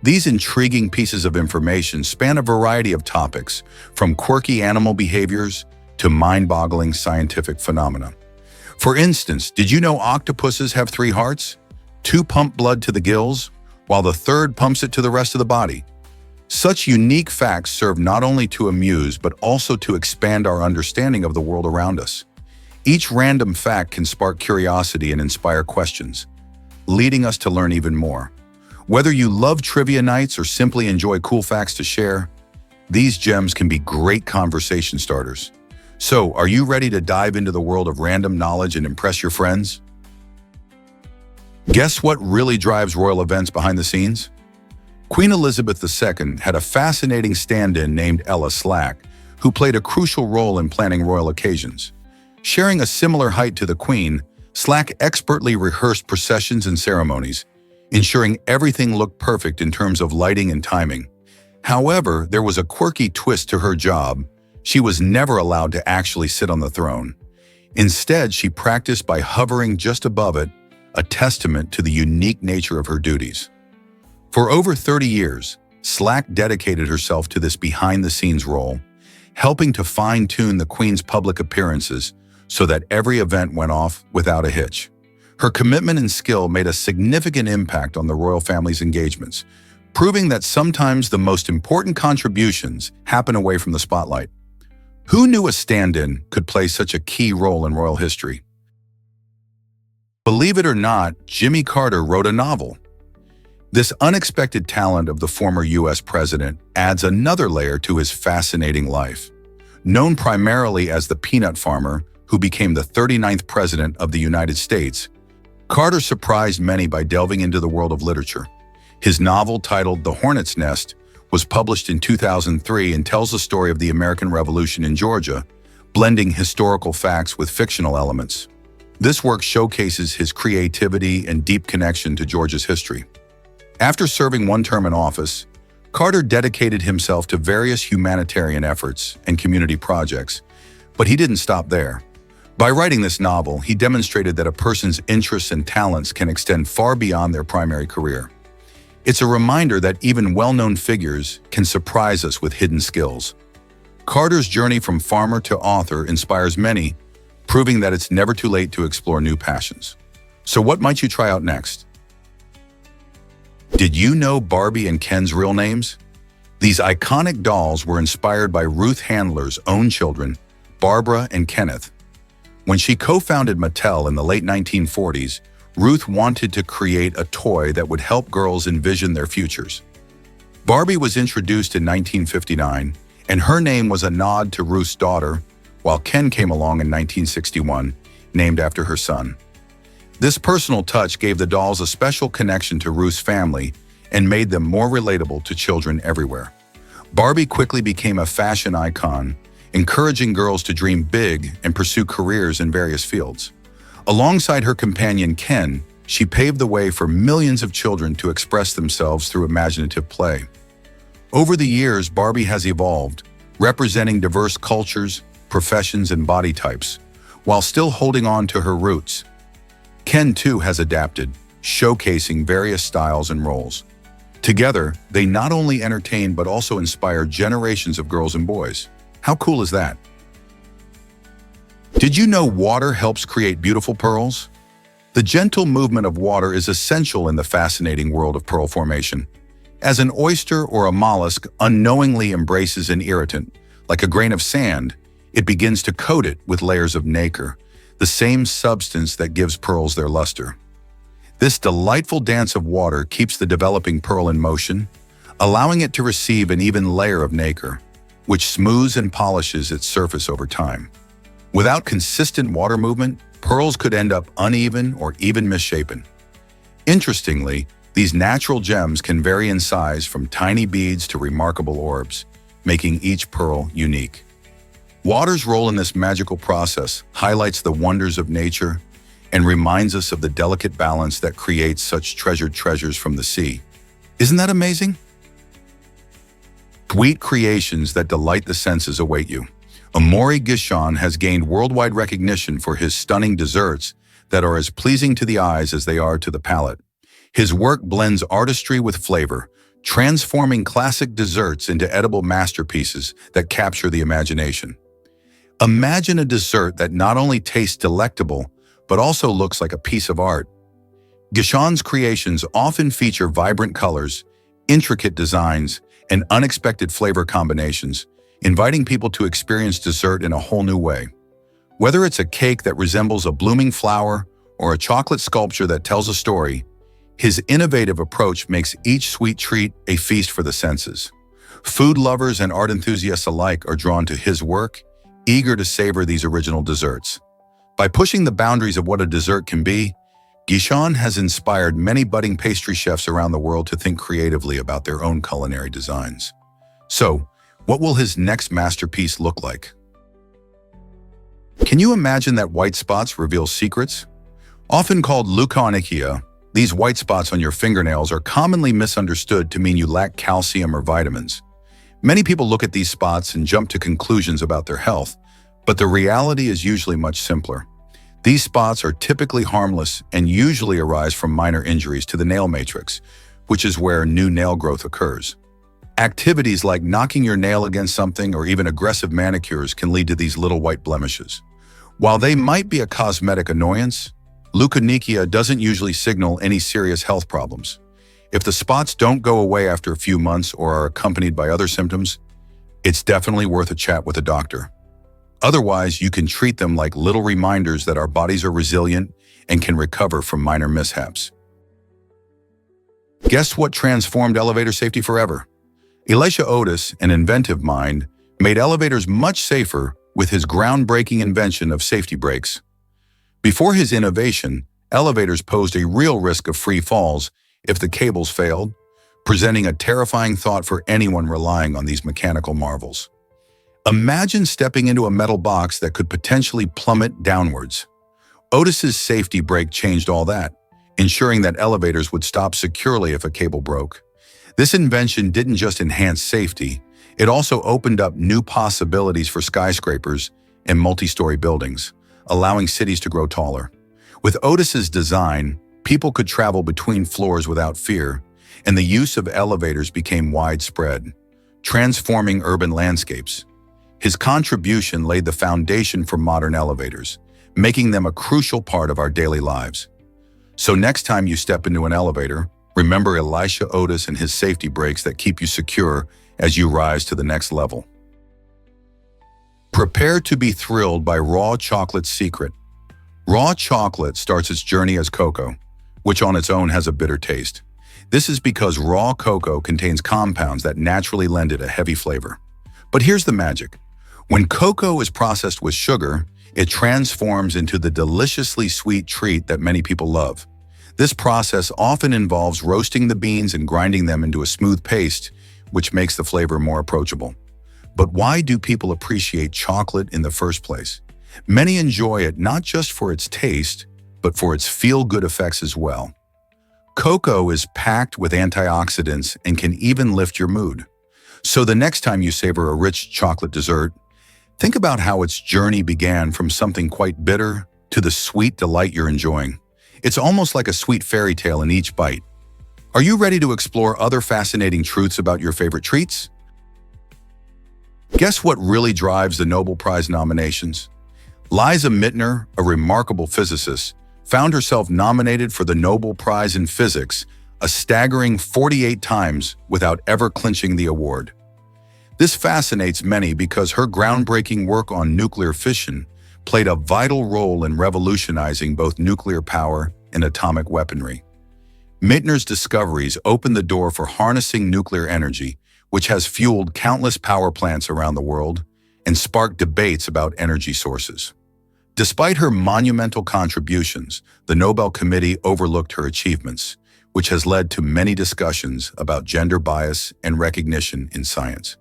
These intriguing pieces of information span a variety of topics, from quirky animal behaviors to mind-boggling scientific phenomena. For instance, did you know octopuses have 3 hearts? 2 pump blood to the gills, while the third pumps it to the rest of the body. Such unique facts serve not only to amuse but also to expand our understanding of the world around us. Each random fact can spark curiosity and inspire questions, leading us to learn even more. Whether you love trivia nights or simply enjoy cool facts to share, these gems can be great conversation starters. So, are you ready to dive into the world of random knowledge and impress your friends? Guess what really drives royal events behind the scenes? Queen Elizabeth II had a fascinating stand-in named Ella Slack, who played a crucial role in planning royal occasions. Sharing a similar height to the Queen, Slack expertly rehearsed processions and ceremonies, ensuring everything looked perfect in terms of lighting and timing. However, there was a quirky twist to her job. She was never allowed to actually sit on the throne. Instead, she practiced by hovering just above it, a testament to the unique nature of her duties. For over 30 years, Slack dedicated herself to this behind-the-scenes role, helping to fine-tune the Queen's public appearances so that every event went off without a hitch. Her commitment and skill made a significant impact on the royal family's engagements, proving that sometimes the most important contributions happen away from the spotlight. Who knew a stand-in could play such a key role in royal history? Believe it or not, Jimmy Carter wrote a novel. This unexpected talent of the former U.S. president adds another layer to his fascinating life. Known primarily as the peanut farmer who became the 39th president of the United States, Carter surprised many by delving into the world of literature. His novel, titled The Hornet's Nest, was published in 2003 and tells the story of the American Revolution in Georgia, blending historical facts with fictional elements. This work showcases his creativity and deep connection to Georgia's history. After serving one term in office, Carter dedicated himself to various humanitarian efforts and community projects, but he didn't stop there. By writing this novel, he demonstrated that a person's interests and talents can extend far beyond their primary career. It's a reminder that even well-known figures can surprise us with hidden skills. Carter's journey from farmer to author inspires many, proving that it's never too late to explore new passions. So what might you try out next? Did you know Barbie and Ken's real names? These iconic dolls were inspired by Ruth Handler's own children, Barbara and Kenneth. When she co-founded Mattel in the late 1940s, Ruth wanted to create a toy that would help girls envision their futures. Barbie was introduced in 1959, and her name was a nod to Ruth's daughter, while Ken came along in 1961, named after her son. This personal touch gave the dolls a special connection to Ruth's family and made them more relatable to children everywhere. Barbie quickly became a fashion icon, encouraging girls to dream big and pursue careers in various fields. Alongside her companion Ken, she paved the way for millions of children to express themselves through imaginative play. Over the years, Barbie has evolved, representing diverse cultures, professions, and body types, while still holding on to her roots. Ken, too, has adapted, showcasing various styles and roles. Together, they not only entertain but also inspire generations of girls and boys. How cool is that? Did you know water helps create beautiful pearls? The gentle movement of water is essential in the fascinating world of pearl formation. As an oyster or a mollusk unknowingly embraces an irritant, like a grain of sand, it begins to coat it with layers of nacre, the same substance that gives pearls their luster. This delightful dance of water keeps the developing pearl in motion, allowing it to receive an even layer of nacre, which smooths and polishes its surface over time. Without consistent water movement, pearls could end up uneven or even misshapen. Interestingly, these natural gems can vary in size from tiny beads to remarkable orbs, making each pearl unique. Water's role in this magical process highlights the wonders of nature and reminds us of the delicate balance that creates such treasured treasures from the sea. Isn't that amazing? Sweet creations that delight the senses await you. Amaury Guichon has gained worldwide recognition for his stunning desserts that are as pleasing to the eyes as they are to the palate. His work blends artistry with flavor, transforming classic desserts into edible masterpieces that capture the imagination. Imagine a dessert that not only tastes delectable, but also looks like a piece of art. Guichon's creations often feature vibrant colors, intricate designs, and unexpected flavor combinations, inviting people to experience dessert in a whole new way. Whether it's a cake that resembles a blooming flower or a chocolate sculpture that tells a story, his innovative approach makes each sweet treat a feast for the senses. Food lovers and art enthusiasts alike are drawn to his work, eager to savor these original desserts. By pushing the boundaries of what a dessert can be, Guichon has inspired many budding pastry chefs around the world to think creatively about their own culinary designs. So, what will his next masterpiece look like? Can you imagine that white spots reveal secrets? Often called leukonychia, these white spots on your fingernails are commonly misunderstood to mean you lack calcium or vitamins. Many people look at these spots and jump to conclusions about their health, but the reality is usually much simpler. These spots are typically harmless and usually arise from minor injuries to the nail matrix, which is where new nail growth occurs. Activities like knocking your nail against something or even aggressive manicures can lead to these little white blemishes. While they might be a cosmetic annoyance, leukonychia doesn't usually signal any serious health problems. If the spots don't go away after a few months or are accompanied by other symptoms, it's definitely worth a chat with a doctor. Otherwise, you can treat them like little reminders that our bodies are resilient and can recover from minor mishaps. Guess what transformed elevator safety forever? Elisha Otis, an inventive mind, made elevators much safer with his groundbreaking invention of safety brakes. Before his innovation, elevators posed a real risk of free falls if the cables failed, presenting a terrifying thought for anyone relying on these mechanical marvels. Imagine stepping into a metal box that could potentially plummet downwards. Otis's safety brake changed all that, ensuring that elevators would stop securely if a cable broke. This invention didn't just enhance safety, it also opened up new possibilities for skyscrapers and multi-story buildings, allowing cities to grow taller. With Otis's design, people could travel between floors without fear, and the use of elevators became widespread, transforming urban landscapes. His contribution laid the foundation for modern elevators, making them a crucial part of our daily lives. So next time you step into an elevator, remember Elisha Otis and his safety brakes that keep you secure as you rise to the next level. Prepare to be thrilled by raw chocolate's secret. Raw chocolate starts its journey as cocoa, which on its own has a bitter taste. This is because raw cocoa contains compounds that naturally lend it a heavy flavor. But here's the magic. When cocoa is processed with sugar, it transforms into the deliciously sweet treat that many people love. This process often involves roasting the beans and grinding them into a smooth paste, which makes the flavor more approachable. But why do people appreciate chocolate in the first place? Many enjoy it not just for its taste, but for its feel-good effects as well. Cocoa is packed with antioxidants and can even lift your mood. So the next time you savor a rich chocolate dessert, think about how its journey began from something quite bitter to the sweet delight you're enjoying. It's almost like a sweet fairy tale in each bite. Are you ready to explore other fascinating truths about your favorite treats? Guess what really drives the Nobel Prize nominations? Lisa Meitner, a remarkable physicist, found herself nominated for the Nobel Prize in Physics a staggering 48 times without ever clinching the award. This fascinates many because her groundbreaking work on nuclear fission played a vital role in revolutionizing both nuclear power and atomic weaponry. Meitner's discoveries opened the door for harnessing nuclear energy, which has fueled countless power plants around the world and sparked debates about energy sources. Despite her monumental contributions, the Nobel Committee overlooked her achievements, which has led to many discussions about gender bias and recognition in science.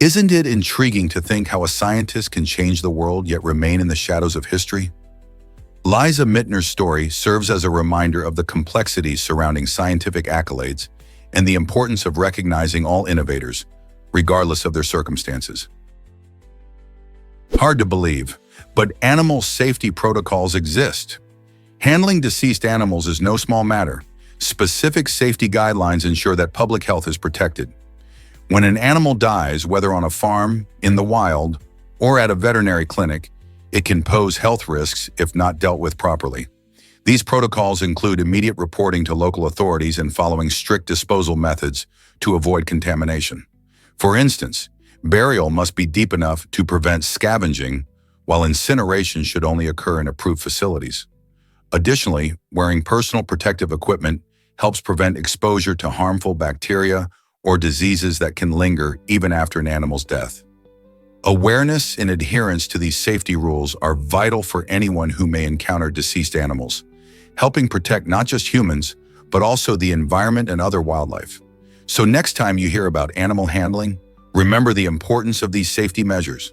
Isn't it intriguing to think how a scientist can change the world yet remain in the shadows of history? Lisa Meitner's story serves as a reminder of the complexities surrounding scientific accolades and the importance of recognizing all innovators, regardless of their circumstances. Hard to believe, but animal safety protocols exist. Handling deceased animals is no small matter. Specific safety guidelines ensure that public health is protected. When an animal dies, whether on a farm, in the wild, or at a veterinary clinic, it can pose health risks if not dealt with properly. These protocols include immediate reporting to local authorities and following strict disposal methods to avoid contamination. For instance, burial must be deep enough to prevent scavenging, while incineration should only occur in approved facilities. Additionally, wearing personal protective equipment helps prevent exposure to harmful bacteria or diseases that can linger even after an animal's death. Awareness and adherence to these safety rules are vital for anyone who may encounter deceased animals, helping protect not just humans, but also the environment and other wildlife. So next time you hear about animal handling, remember the importance of these safety measures.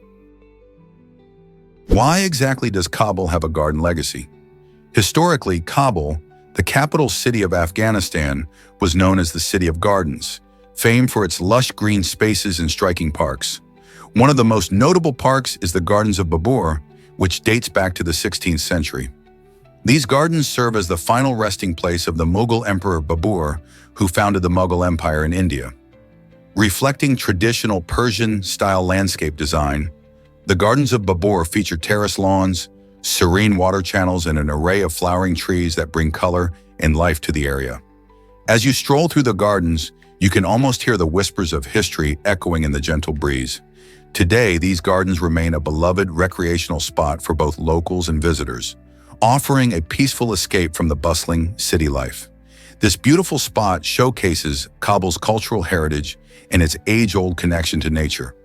Why exactly does Kabul have a garden legacy? Historically, Kabul, the capital city of Afghanistan, was known as the City of Gardens, famed for its lush green spaces and striking parks. One of the most notable parks is the Gardens of Babur, which dates back to the 16th century. These gardens serve as the final resting place of the Mughal Emperor Babur, who founded the Mughal Empire in India. Reflecting traditional Persian-style landscape design, the Gardens of Babur feature terrace lawns, serene water channels, and an array of flowering trees that bring color and life to the area. As you stroll through the gardens, you can almost hear the whispers of history echoing in the gentle breeze. Today, these gardens remain a beloved recreational spot for both locals and visitors, offering a peaceful escape from the bustling city life. This beautiful spot showcases Kabul's cultural heritage and its age-old connection to nature,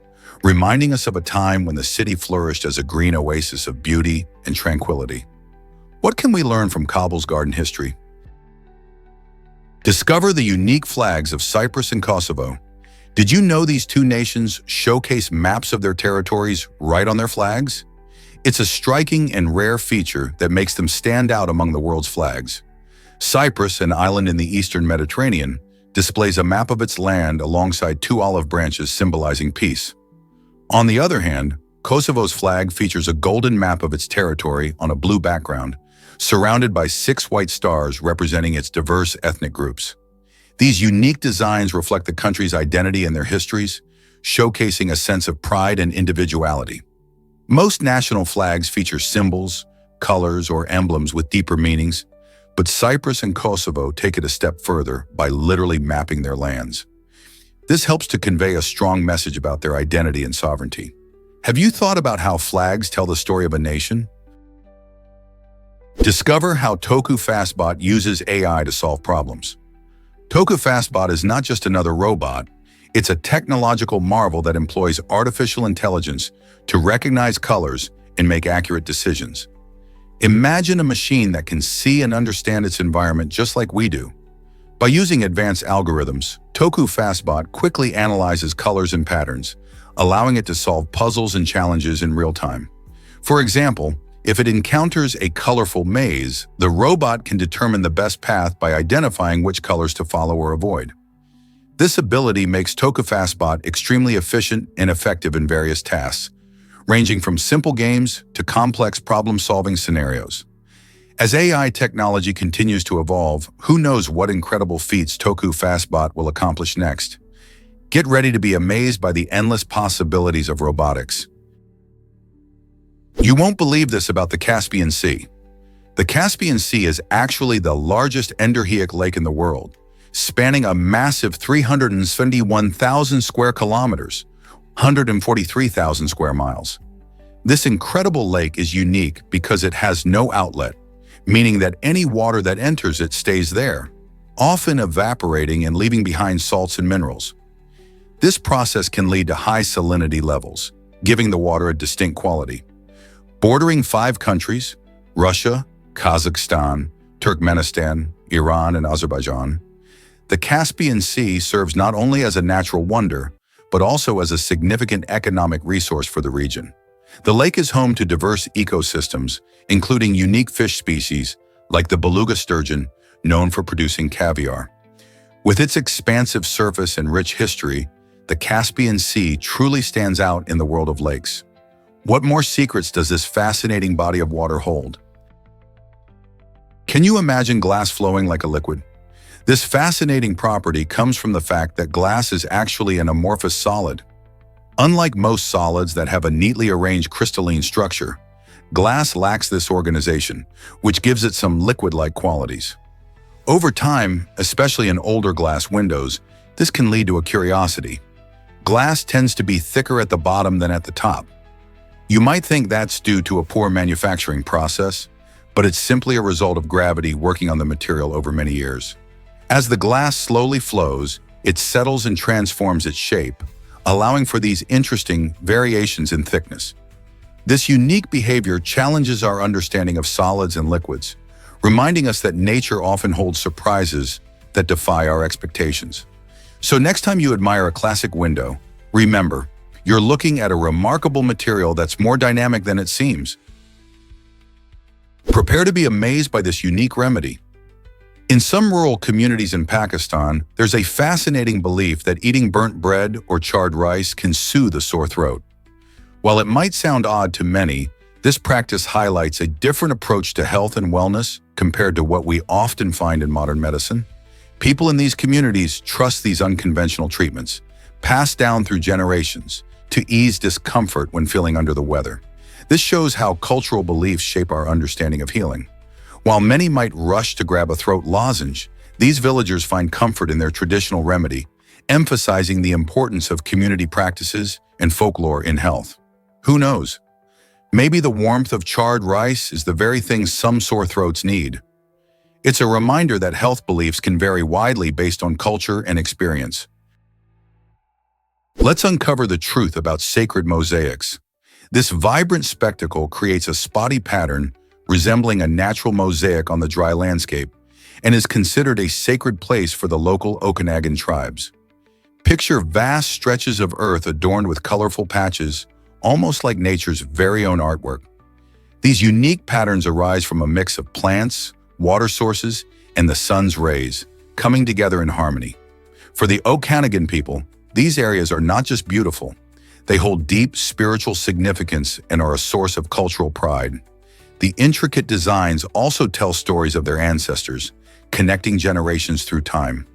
reminding us of a time when the city flourished as a green oasis of beauty and tranquility. What can we learn from Kabul's garden history? Discover the unique flags of Cyprus and Kosovo. Did you know these two nations showcase maps of their territories right on their flags? It's a striking and rare feature that makes them stand out among the world's flags. Cyprus, an island in the eastern Mediterranean, displays a map of its land alongside two olive branches symbolizing peace. On the other hand, Kosovo's flag features a golden map of its territory on a blue background, surrounded by 6 white stars representing its diverse ethnic groups. These unique designs reflect the country's identity and their histories, showcasing a sense of pride and individuality. Most national flags feature symbols, colors, or emblems with deeper meanings, but Cyprus and Kosovo take it a step further by literally mapping their lands. This helps to convey a strong message about their identity and sovereignty. Have you thought about how flags tell the story of a nation? Discover how Toku Fastbot uses AI to solve problems. Toku Fastbot is not just another robot, it's a technological marvel that employs artificial intelligence to recognize colors and make accurate decisions. Imagine a machine that can see and understand its environment just like we do. By using advanced algorithms, Toku Fastbot quickly analyzes colors and patterns, allowing it to solve puzzles and challenges in real time. For example, if it encounters a colorful maze, the robot can determine the best path by identifying which colors to follow or avoid. This ability makes Toku Fastbot extremely efficient and effective in various tasks, ranging from simple games to complex problem-solving scenarios. As AI technology continues to evolve, who knows what incredible feats Toku Fastbot will accomplish next? Get ready to be amazed by the endless possibilities of robotics. You won't believe this about the Caspian Sea. The Caspian Sea is actually the largest endorheic lake in the world, spanning a massive 371,000 square kilometers, 143,000 square miles. This incredible lake is unique because it has no outlet, meaning that any water that enters it stays there, often evaporating and leaving behind salts and minerals. This process can lead to high salinity levels, giving the water a distinct quality. Bordering 5 countries, Russia, Kazakhstan, Turkmenistan, Iran, and Azerbaijan, the Caspian Sea serves not only as a natural wonder, but also as a significant economic resource for the region. The lake is home to diverse ecosystems, including unique fish species like the beluga sturgeon, known for producing caviar. With its expansive surface and rich history, the Caspian Sea truly stands out in the world of lakes. What more secrets does this fascinating body of water hold? Can you imagine glass flowing like a liquid? This fascinating property comes from the fact that glass is actually an amorphous solid. Unlike most solids that have a neatly arranged crystalline structure, Glass lacks this organization, which gives it some liquid-like qualities. Over time, especially in older glass windows, this can lead to a curiosity. Glass tends to be thicker at the bottom than at the top. You might think that's due to a poor manufacturing process, but it's simply a result of gravity working on the material over many years. As the glass slowly flows, it settles and transforms its shape, allowing for these interesting variations in thickness. This unique behavior challenges our understanding of solids and liquids, reminding us that nature often holds surprises that defy our expectations. So next time you admire a classic window, remember, you're looking at a remarkable material that's more dynamic than it seems. Prepare to be amazed by this unique remedy. In some rural communities in Pakistan, there's a fascinating belief that eating burnt bread or charred rice can soothe a sore throat. While it might sound odd to many, this practice highlights a different approach to health and wellness compared to what we often find in modern medicine. People in these communities trust these unconventional treatments, passed down through generations, to ease discomfort when feeling under the weather. This shows how cultural beliefs shape our understanding of healing. While many might rush to grab a throat lozenge, these villagers find comfort in their traditional remedy, emphasizing the importance of community practices and folklore in health. Who knows? Maybe the warmth of charred rice is the very thing some sore throats need. It's a reminder that health beliefs can vary widely based on culture and experience. Let's uncover the truth about sacred mosaics. This vibrant spectacle creates a spotty pattern resembling a natural mosaic on the dry landscape and is considered a sacred place for the local Okanagan tribes. Picture vast stretches of earth adorned with colorful patches, almost like nature's very own artwork. These unique patterns arise from a mix of plants, water sources, and the sun's rays, coming together in harmony. For the Okanagan people, these areas are not just beautiful, they hold deep spiritual significance and are a source of cultural pride. The intricate designs also tell stories of their ancestors, connecting generations through time.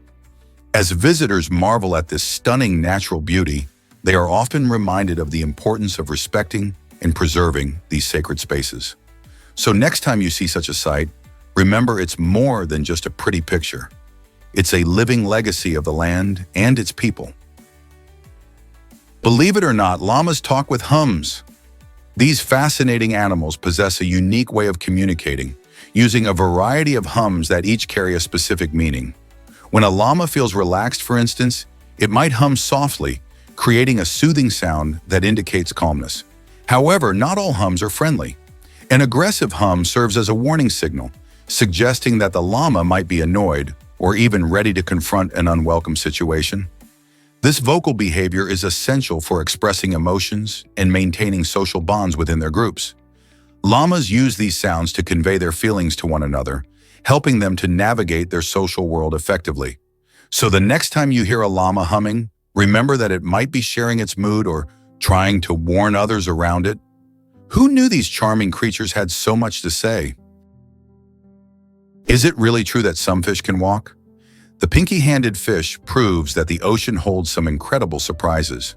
As visitors marvel at this stunning natural beauty, they are often reminded of the importance of respecting and preserving these sacred spaces. So next time you see such a site, remember it's more than just a pretty picture. It's a living legacy of the land and its people. Believe it or not, llamas talk with hums. These fascinating animals possess a unique way of communicating, using a variety of hums that each carry a specific meaning. When a llama feels relaxed, for instance, it might hum softly, creating a soothing sound that indicates calmness. However, not all hums are friendly. An aggressive hum serves as a warning signal, suggesting that the llama might be annoyed or even ready to confront an unwelcome situation. This vocal behavior is essential for expressing emotions and maintaining social bonds within their groups. Llamas use these sounds to convey their feelings to one another, helping them to navigate their social world effectively. So the next time you hear a llama humming, remember that it might be sharing its mood or trying to warn others around it. Who knew these charming creatures had so much to say? Is it really true that some fish can walk? The pinky-handed fish proves that the ocean holds some incredible surprises.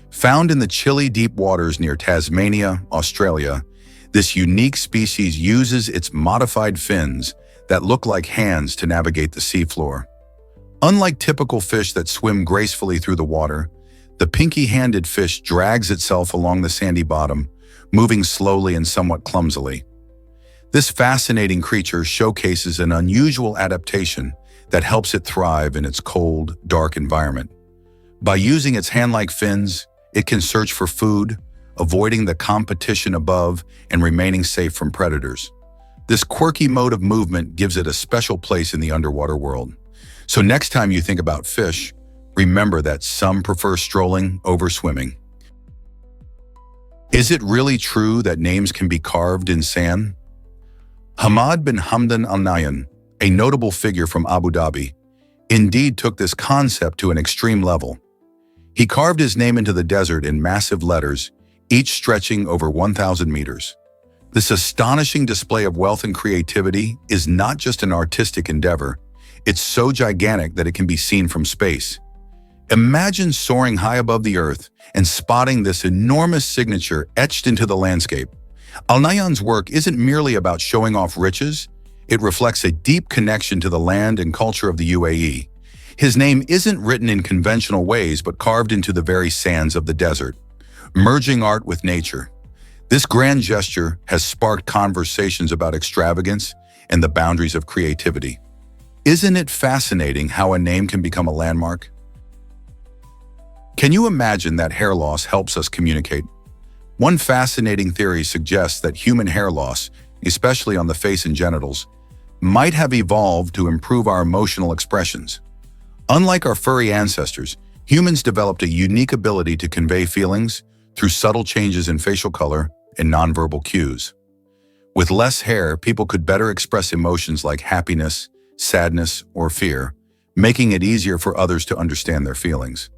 Found in the chilly deep waters near Tasmania, Australia, this unique species uses its modified fins that look like hands to navigate the seafloor. Unlike typical fish that swim gracefully through the water, the pinky-handed fish drags itself along the sandy bottom, moving slowly and somewhat clumsily. This fascinating creature showcases an unusual adaptation that helps it thrive in its cold, dark environment. By using its hand-like fins, it can search for food, avoiding the competition above and remaining safe from predators. This quirky mode of movement gives it a special place in the underwater world. So next time you think about fish, remember that some prefer strolling over swimming. Is it really true that names can be carved in sand? Hamad bin Hamdan Al Nahyan, a notable figure from Abu Dhabi, indeed took this concept to an extreme level. He carved his name into the desert in massive letters, each stretching over 1,000 meters. This astonishing display of wealth and creativity is not just an artistic endeavor, it's so gigantic that it can be seen from space. Imagine soaring high above the earth and spotting this enormous signature etched into the landscape. Al Nahyan's work isn't merely about showing off riches, it reflects a deep connection to the land and culture of the UAE. His name isn't written in conventional ways but carved into the very sands of the desert, merging art with nature. This grand gesture has sparked conversations about extravagance and the boundaries of creativity. Isn't it fascinating how a name can become a landmark? Can you imagine that hair loss helps us communicate? One fascinating theory suggests that human hair loss, especially on the face and genitals, might have evolved to improve our emotional expressions. Unlike our furry ancestors, humans developed a unique ability to convey feelings through subtle changes in facial color and nonverbal cues. With less hair, people could better express emotions like happiness, sadness, or fear, making it easier for others to understand their feelings.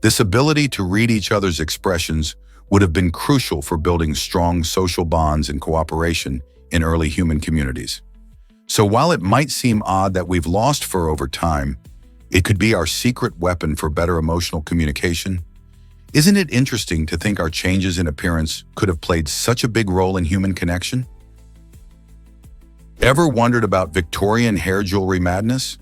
This ability to read each other's expressions would have been crucial for building strong social bonds and cooperation in early human communities. So while it might seem odd that we've lost fur over time, it could be our secret weapon for better emotional communication. Isn't it interesting to think our changes in appearance could have played such a big role in human connection? Ever wondered about Victorian hair jewelry madness?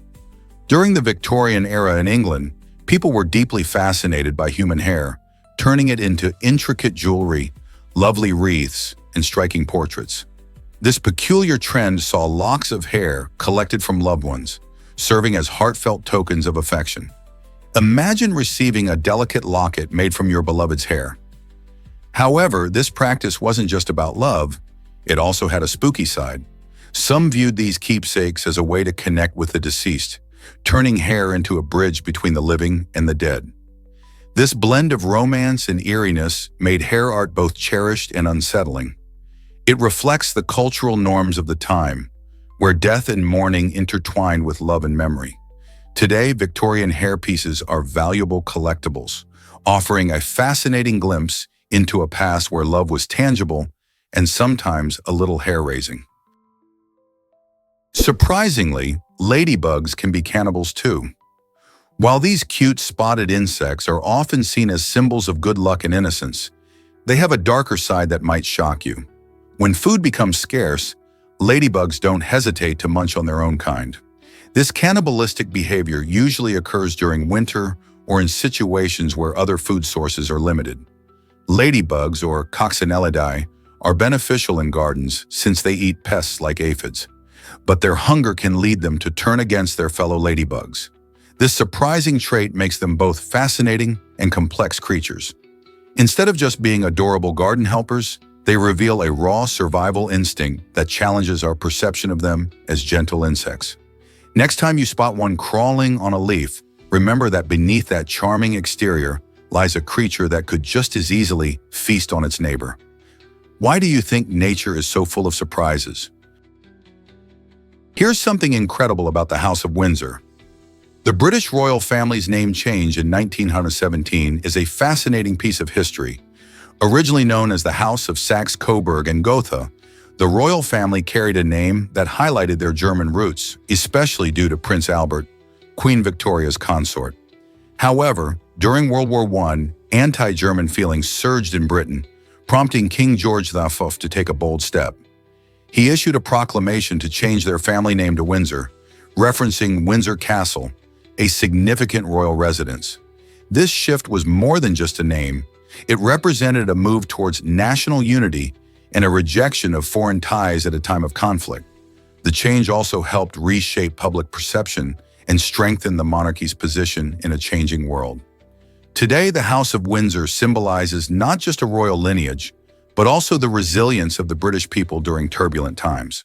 During the Victorian era in England, people were deeply fascinated by human hair, turning it into intricate jewelry, lovely wreaths, and striking portraits. This peculiar trend saw locks of hair collected from loved ones, serving as heartfelt tokens of affection. Imagine receiving a delicate locket made from your beloved's hair. However, this practice wasn't just about love, it also had a spooky side. Some viewed these keepsakes as a way to connect with the deceased, turning hair into a bridge between the living and the dead. This blend of romance and eeriness made hair art both cherished and unsettling. It reflects the cultural norms of the time, where death and mourning intertwined with love and memory. Today, Victorian hairpieces are valuable collectibles, offering a fascinating glimpse into a past where love was tangible and sometimes a little hair-raising. Surprisingly, ladybugs can be cannibals too. While these cute spotted insects are often seen as symbols of good luck and innocence, they have a darker side that might shock you. When food becomes scarce, ladybugs don't hesitate to munch on their own kind. This cannibalistic behavior usually occurs during winter or in situations where other food sources are limited. Ladybugs, or coccinellidae, are beneficial in gardens since they eat pests like aphids, but their hunger can lead them to turn against their fellow ladybugs. This surprising trait makes them both fascinating and complex creatures. Instead of just being adorable garden helpers, they reveal a raw survival instinct that challenges our perception of them as gentle insects. Next time you spot one crawling on a leaf, remember that beneath that charming exterior lies a creature that could just as easily feast on its neighbor. Why do you think nature is so full of surprises? Here's something incredible about the House of Windsor. The British royal family's name change in 1917 is a fascinating piece of history. Originally known as the House of Saxe-Coburg and Gotha, the royal family carried a name that highlighted their German roots, especially due to Prince Albert, Queen Victoria's consort. However, during World War I, anti-German feelings surged in Britain, prompting King George V to take a bold step. He issued a proclamation to change their family name to Windsor, referencing Windsor Castle, a significant royal residence. This shift was more than just a name. It represented a move towards national unity and a rejection of foreign ties at a time of conflict. The change also helped reshape public perception and strengthen the monarchy's position in a changing world. Today, the House of Windsor symbolizes not just a royal lineage, but also the resilience of the British people during turbulent times.